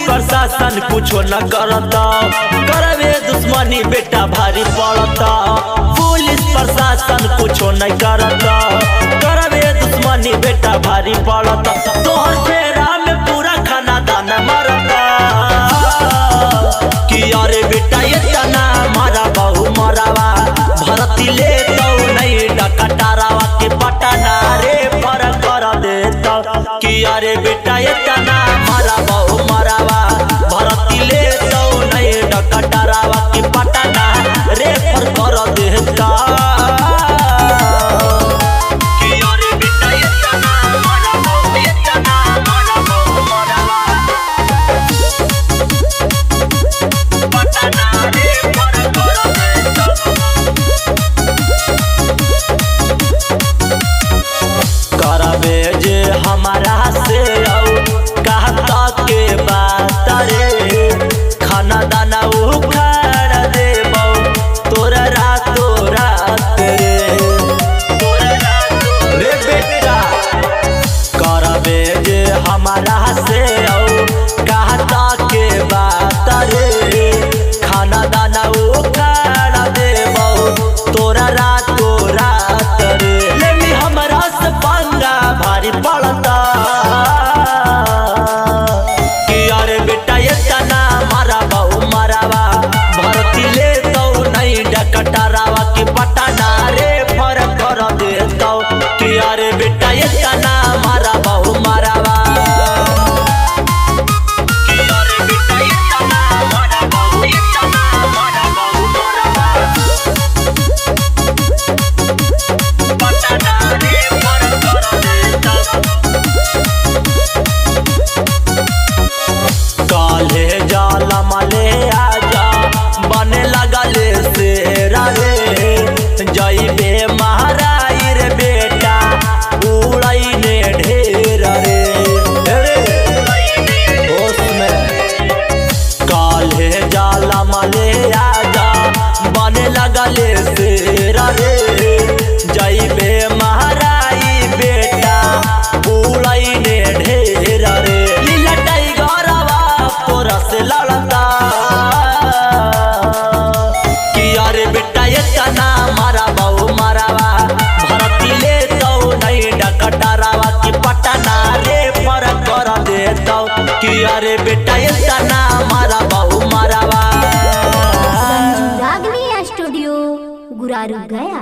प्रशासन कुछो न करता, करवे दुश्मनी बेटा भारी पड़ता। पुलिस प्रशासन कुछो न करता, करवे दुश्मनी बेटा भारी पड़ता। तोहर फेरा में पूरा खाना दाना मरता कि अरे बेटा ये तना मारा बहु मरावा भरती ले तो नहीं डकटारावा के पटना रे पर कर देता कि अरे बेटा ये तना मारा बहु मरावा भरती ले तो नहीं डकटारावा के पटना रे पर कर देता कि अरे बेटा ये तना मारा बहु मरावा पटना रे पर कर देता। करबे जे हमारा से कहता के बात रे खाना दाना उखाड़ देबो तोरा रातो रात रे बेटा। करबे जे हमारा से कहता के बात रे खाना दाना उखाड़ देबो तोरा रातो रात रे। लेनी हमरा से पंगा भारी पड़ता कि अरे बेटा ये तना मारा बहु मरावा भरती ले तो नहीं डकटारावा के पटना रे फर्क कर देता कि अरे बेटा ये तना मारा बहु मरावा कि अरे बेटा ये तना मारा बहु मरावा पटना रे फर्क कर देता। काले जाला मले आजा बने लगले शेरा रे जइबे महाराई रे बेटा उड़ाई ने ढेर रे होश में। काले जाला मले आजा बने लगले शेरा रे जइबे महाराई बेटा उड़ाई ने ढेर रे। लीला टाइगरवा तोरा से लड़ता कि अरे बेटा ये तना मारा बहु मरावा भरती ले तो नहीं डकटारावा की पटना रे फर्क कर देता कि अरे बेटा ये तना मारा बहु मरावा। रागनी स्टूडियो गुरारू गया।